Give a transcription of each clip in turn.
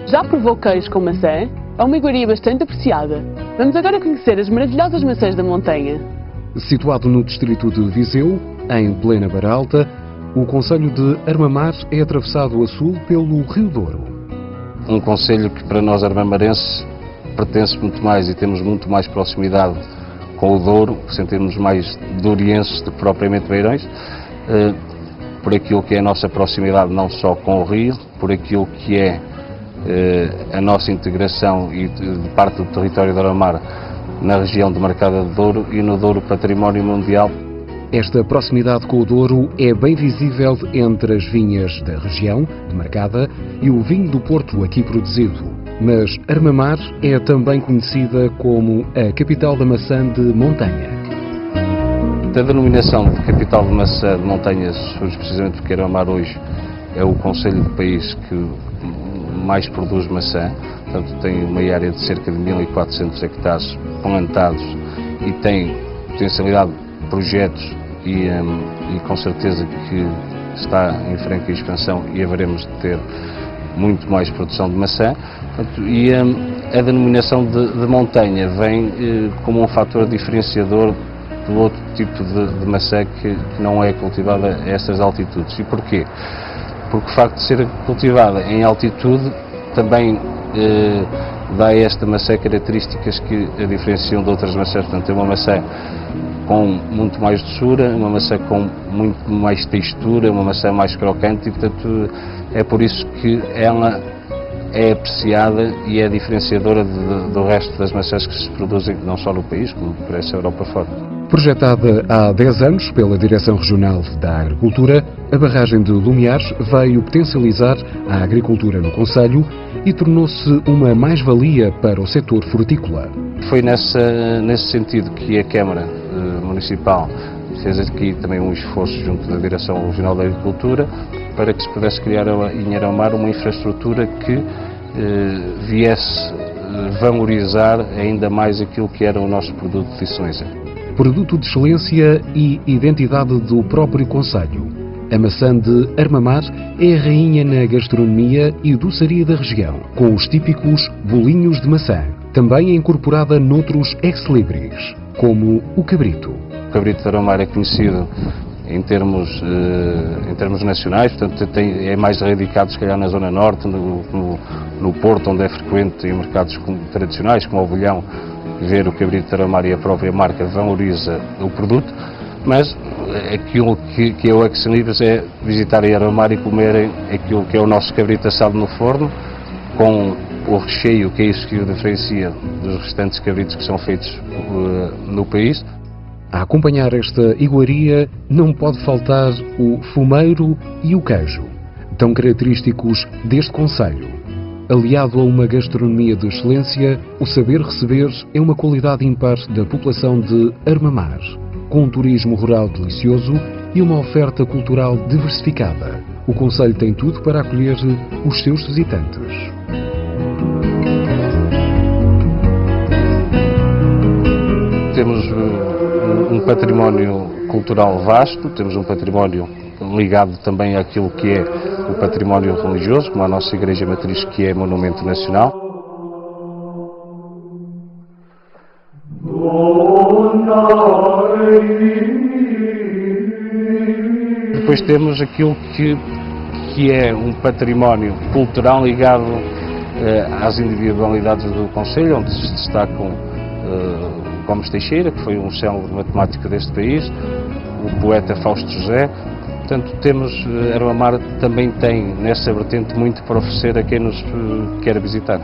Já provou queijo com maçã? É uma iguaria bastante apreciada. Vamos agora conhecer as maravilhosas maçãs da montanha. Situado no distrito de Viseu, em plena Beira Alta, o concelho de Armamar é atravessado a sul pelo Rio Douro. Um concelho que para nós armamarenses pertence muito mais e temos muito mais proximidade com o Douro, sentimos mais dourienses do que propriamente beirões, por aquilo que é a nossa proximidade não só com o Rio, por aquilo que é a nossa integração e de parte do território de Armamar na região de Marcada de Douro e no Douro Património Mundial. Esta proximidade com o Douro é bem visível entre as vinhas da região, de Marcada, e o vinho do Porto aqui produzido. Mas Armamar é também conhecida como a capital da maçã de montanha. A denominação de capital de maçã de montanha surge precisamente porque Armamar hoje é o concelho do país que mais produz maçã, portanto tem uma área de cerca de 1.400 hectares plantados e tem potencialidade de projetos e com certeza que está em franca expansão e haveremos de ter muito mais produção de maçã. Portanto, e a denominação de montanha vem como um fator diferenciador do outro tipo de maçã que não é cultivada a essas altitudes. E porquê? Porque o facto de ser cultivada em altitude também dá a esta maçã características que a diferenciam de outras maçãs. Portanto, é uma maçã com muito mais doçura, uma maçã com muito mais textura, uma maçã mais crocante e, portanto, é por isso que ela é apreciada e é diferenciadora do resto das maçãs que se produzem não só no país, como por essa Europa fora. Projetada há 10 anos pela Direção Regional da Agricultura, a barragem de Lumiares veio potencializar a agricultura no concelho e tornou-se uma mais-valia para o setor frutícola. Foi nesse sentido que a Câmara Municipal fez aqui também um esforço junto da Direção Regional da Agricultura para que se pudesse criar em Armamar uma infraestrutura que viesse valorizar ainda mais aquilo que era o nosso produto de excelência. Produto de excelência e identidade do próprio concelho. A maçã de Armamar é a rainha na gastronomia e doçaria da região, com os típicos bolinhos de maçã. Também é incorporada noutros ex-libris, como o cabrito. O cabrito de Armamar é conhecido em termos nacionais, portanto é mais radicado se calhar na zona norte, no Porto, onde é frequente em mercados tradicionais, como o Bolhão, ver o cabrito de Armamar e a própria marca valoriza o produto, mas aquilo que é o ex-libris é visitarem Armamar e comerem aquilo que é o nosso cabrito assado no forno, com o recheio, que é isso que o diferencia dos restantes cabritos que são feitos no país. A acompanhar esta iguaria não pode faltar o fumeiro e o queijo, tão característicos deste concelho. Aliado a uma gastronomia de excelência, o saber receber é uma qualidade ímpar da população de Armamar, com um turismo rural delicioso e uma oferta cultural diversificada. O concelho tem tudo para acolher os seus visitantes. Temos um património cultural vasto, temos um património ligado também àquilo que é o património religioso, como a nossa Igreja Matriz, que é monumento nacional. Depois temos aquilo que é um património cultural ligado às individualidades do concelho, onde se destacam Gomes Teixeira, que foi um célebre matemático deste país, o poeta Fausto José. Portanto, Armamar também tem nessa vertente muito para oferecer a quem nos quer visitar.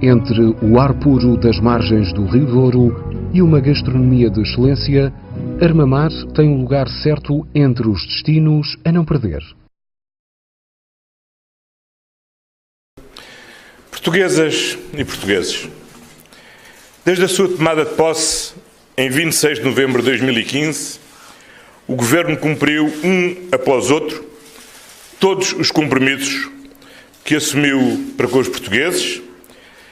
Entre o ar puro das margens do Rio Douro e uma gastronomia de excelência, Armamar tem um lugar certo entre os destinos a não perder. Portuguesas e portugueses, desde a sua tomada de posse, em 26 de novembro de 2015, o Governo cumpriu, um após outro, todos os compromissos que assumiu para com os portugueses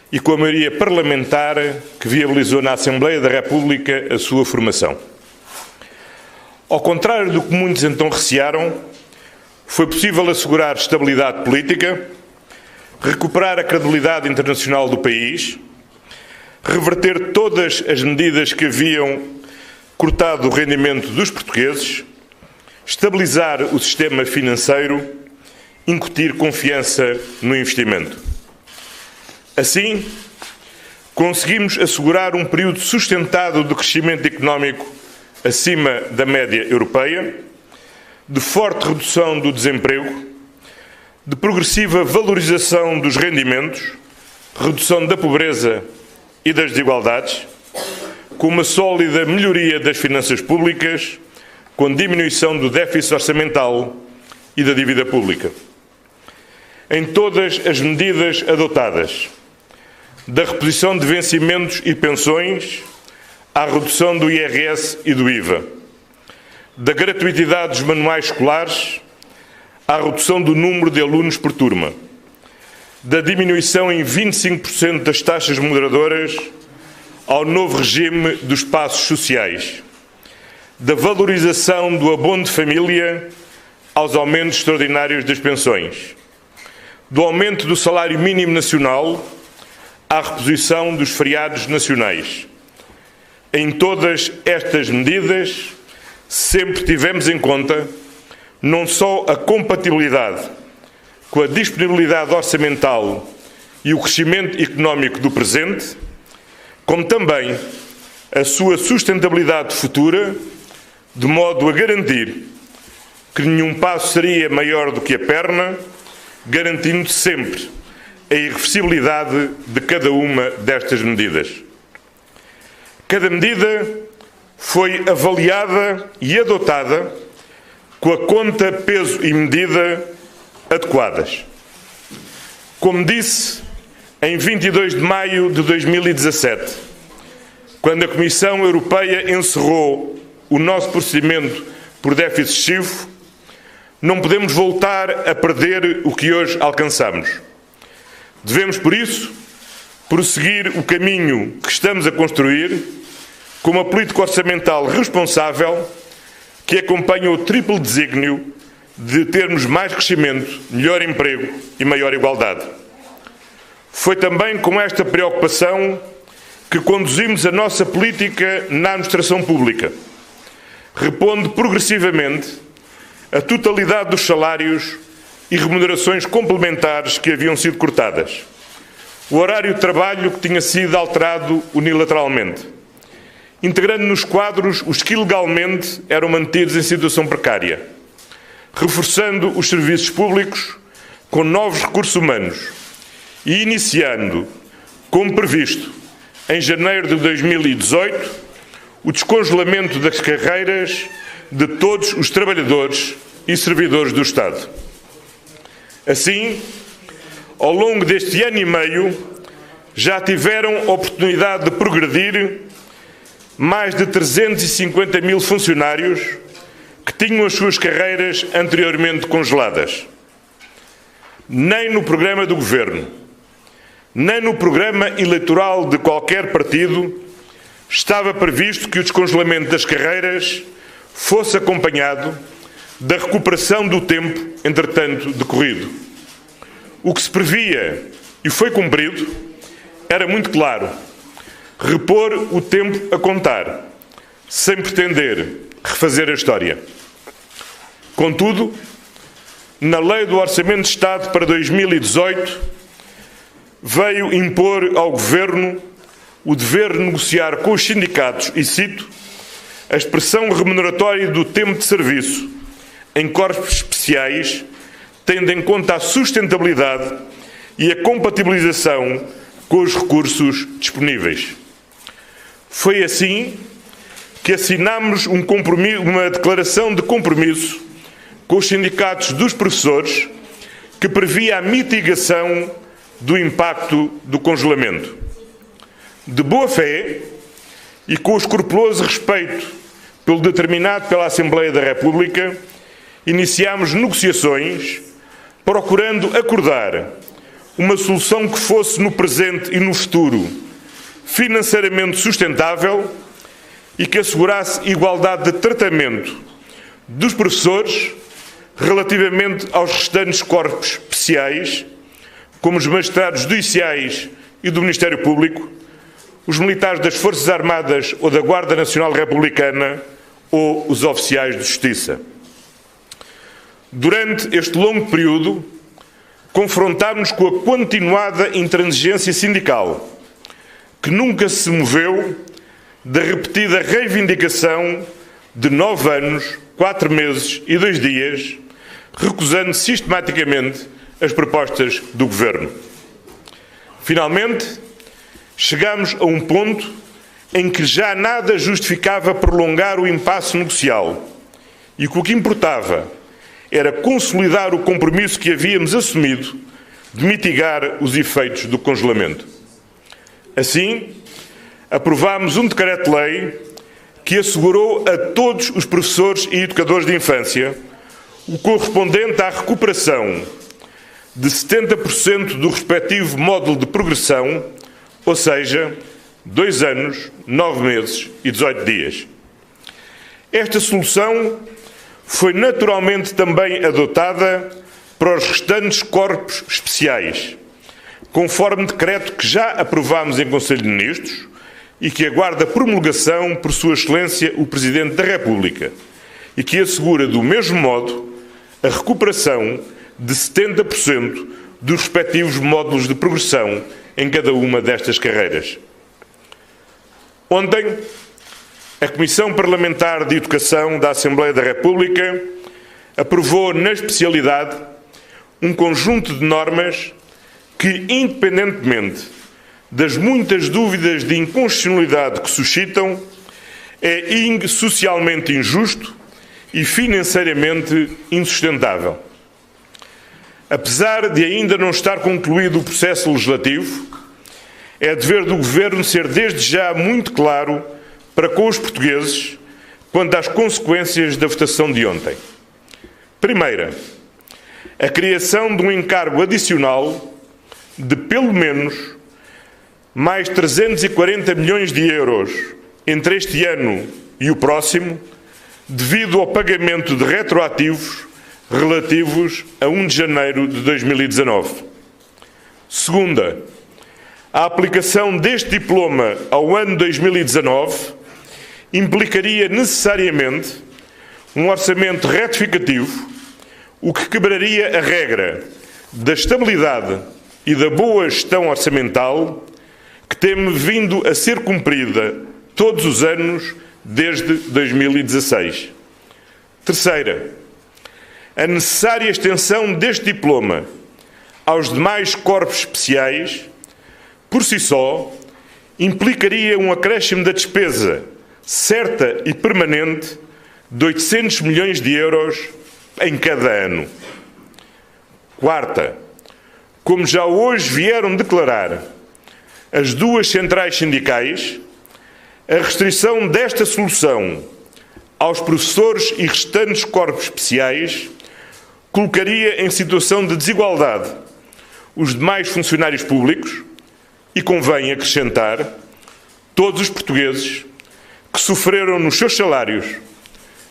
e com a maioria parlamentar que viabilizou na Assembleia da República a sua formação. Ao contrário do que muitos então recearam, foi possível assegurar estabilidade política, recuperar a credibilidade internacional do país, reverter todas as medidas que haviam cortado o rendimento dos portugueses, estabilizar o sistema financeiro, incutir confiança no investimento. Assim, conseguimos assegurar um período sustentado de crescimento económico acima da média europeia, de forte redução do desemprego, de progressiva valorização dos rendimentos, redução da pobreza e das desigualdades, com uma sólida melhoria das finanças públicas, com diminuição do déficit orçamental e da dívida pública. Em todas as medidas adotadas, da reposição de vencimentos e pensões à redução do IRS e do IVA, da gratuitidade dos manuais escolares à redução do número de alunos por turma, da diminuição em 25% das taxas moderadoras ao novo regime dos passos sociais, da valorização do abono de família aos aumentos extraordinários das pensões, do aumento do salário mínimo nacional à reposição dos feriados nacionais. Em todas estas medidas, sempre tivemos em conta não só a compatibilidade com a disponibilidade orçamental e o crescimento económico do presente, como também a sua sustentabilidade futura, de modo a garantir que nenhum passo seria maior do que a perna, garantindo sempre a irreversibilidade de cada uma destas medidas. Cada medida foi avaliada e adotada com a conta, peso e medida adequadas. Como disse, em 22 de maio de 2017, quando a Comissão Europeia encerrou o nosso procedimento por déficit excessivo, não podemos voltar a perder o que hoje alcançamos. Devemos, por isso, prosseguir o caminho que estamos a construir com uma política orçamental responsável que acompanha o triplo desígnio de termos mais crescimento, melhor emprego e maior igualdade. Foi também com esta preocupação que conduzimos a nossa política na administração pública, repondo progressivamente a totalidade dos salários e remunerações complementares que haviam sido cortadas, o horário de trabalho que tinha sido alterado unilateralmente, integrando nos quadros os que ilegalmente eram mantidos em situação precária, reforçando os serviços públicos com novos recursos humanos e iniciando, como previsto, em janeiro de 2018, o descongelamento das carreiras de todos os trabalhadores e servidores do Estado. Assim, ao longo deste ano e meio, já tiveram oportunidade de progredir mais de 350 mil funcionários que tinham as suas carreiras anteriormente congeladas. Nem no programa do Governo, nem no programa eleitoral de qualquer partido estava previsto que o descongelamento das carreiras fosse acompanhado da recuperação do tempo, entretanto, decorrido. O que se previa e foi cumprido era muito claro: repor o tempo a contar, sem pretender refazer a história. Contudo, na Lei do Orçamento de Estado para 2018, veio impor ao Governo o dever de negociar com os sindicatos, e cito, a expressão remuneratória do tempo de serviço em corpos especiais, tendo em conta a sustentabilidade e a compatibilização com os recursos disponíveis. Foi assim que assinámos uma declaração de compromisso com os sindicatos dos professores que previa a mitigação do impacto do congelamento. De boa fé e com o escrupuloso respeito pelo determinado pela Assembleia da República, iniciámos negociações procurando acordar uma solução que fosse no presente e no futuro financeiramente sustentável e que assegurasse igualdade de tratamento dos professores relativamente aos restantes corpos especiais, como os magistrados judiciais e do Ministério Público, os militares das Forças Armadas ou da Guarda Nacional Republicana ou os oficiais de Justiça. Durante este longo período, confrontámos-nos com a continuada intransigência sindical, que nunca se moveu da repetida reivindicação de 9 anos, 4 meses e 2 dias, recusando sistematicamente as propostas do Governo. Finalmente, chegámos a um ponto em que já nada justificava prolongar o impasse negocial e que o que importava era consolidar o compromisso que havíamos assumido de mitigar os efeitos do congelamento. Assim, aprovámos um decreto-lei que assegurou a todos os professores e educadores de infância o correspondente à recuperação de 70% do respectivo módulo de progressão, ou seja, 2 anos, 9 meses e 18 dias. Esta solução foi naturalmente também adotada para os restantes corpos especiais, conforme decreto que já aprovámos em Conselho de Ministros e que aguarda promulgação por Sua Excelência o Presidente da República e que assegura, do mesmo modo, a recuperação de 70% dos respectivos módulos de progressão em cada uma destas carreiras. Ontem, a Comissão Parlamentar de Educação da Assembleia da República aprovou, na especialidade, um conjunto de normas que, independentemente das muitas dúvidas de inconstitucionalidade que suscitam, é socialmente injusto e financeiramente insustentável. Apesar de ainda não estar concluído o processo legislativo, é dever do Governo ser desde já muito claro para com os portugueses quanto às consequências da votação de ontem. Primeira, a criação de um encargo adicional de pelo menos mais 340 milhões de euros entre este ano e o próximo, devido ao pagamento de retroativos relativos a 1 de janeiro de 2019. Segunda, a aplicação deste diploma ao ano 2019 implicaria necessariamente um orçamento retificativo, o que quebraria a regra da estabilidade e da boa gestão orçamental que tem vindo a ser cumprida todos os anos desde 2016. Terceira, a necessária extensão deste diploma aos demais corpos especiais, por si só, implicaria um acréscimo da despesa certa e permanente de 800 milhões de euros em cada ano. Quarta, como já hoje vieram declarar as duas centrais sindicais, a restrição desta solução aos professores e restantes corpos especiais colocaria em situação de desigualdade os demais funcionários públicos e, convém acrescentar, todos os portugueses que sofreram nos seus salários,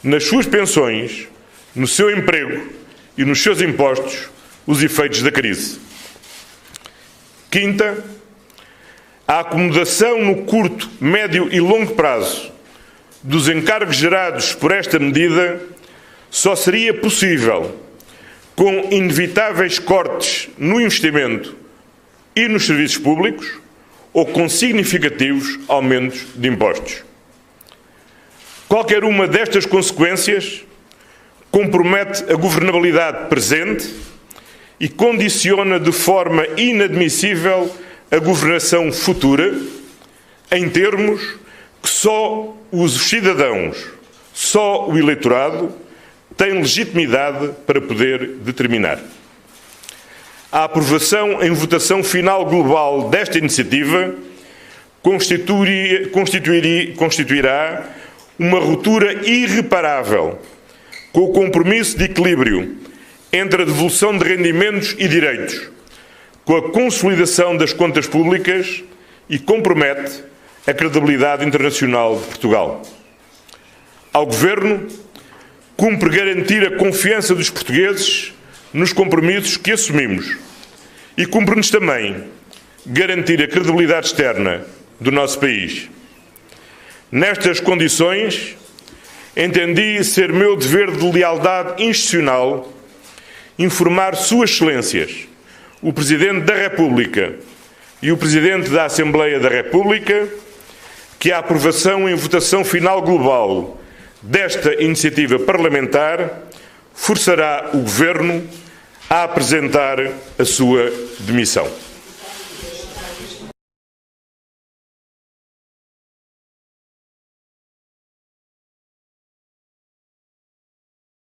nas suas pensões, no seu emprego e nos seus impostos os efeitos da crise. Quinta, a acomodação no curto, médio e longo prazo dos encargos gerados por esta medida só seria possível com inevitáveis cortes no investimento e nos serviços públicos ou com significativos aumentos de impostos. Qualquer uma destas consequências compromete a governabilidade presente e condiciona de forma inadmissível a governação futura, em termos que só os cidadãos, só o eleitorado, têm legitimidade para poder determinar. A aprovação em votação final global desta iniciativa constituirá uma ruptura irreparável com o compromisso de equilíbrio entre a devolução de rendimentos e direitos, com a consolidação das contas públicas e compromete a credibilidade internacional de Portugal. Ao Governo, cumpre garantir a confiança dos portugueses nos compromissos que assumimos E cumpre-nos também garantir a credibilidade externa do nosso país. Nestas condições, entendi ser meu dever de lealdade institucional informar Suas Excelências, o Presidente da República e o Presidente da Assembleia da República, que a aprovação em votação final global desta iniciativa parlamentar forçará o Governo a apresentar a sua demissão.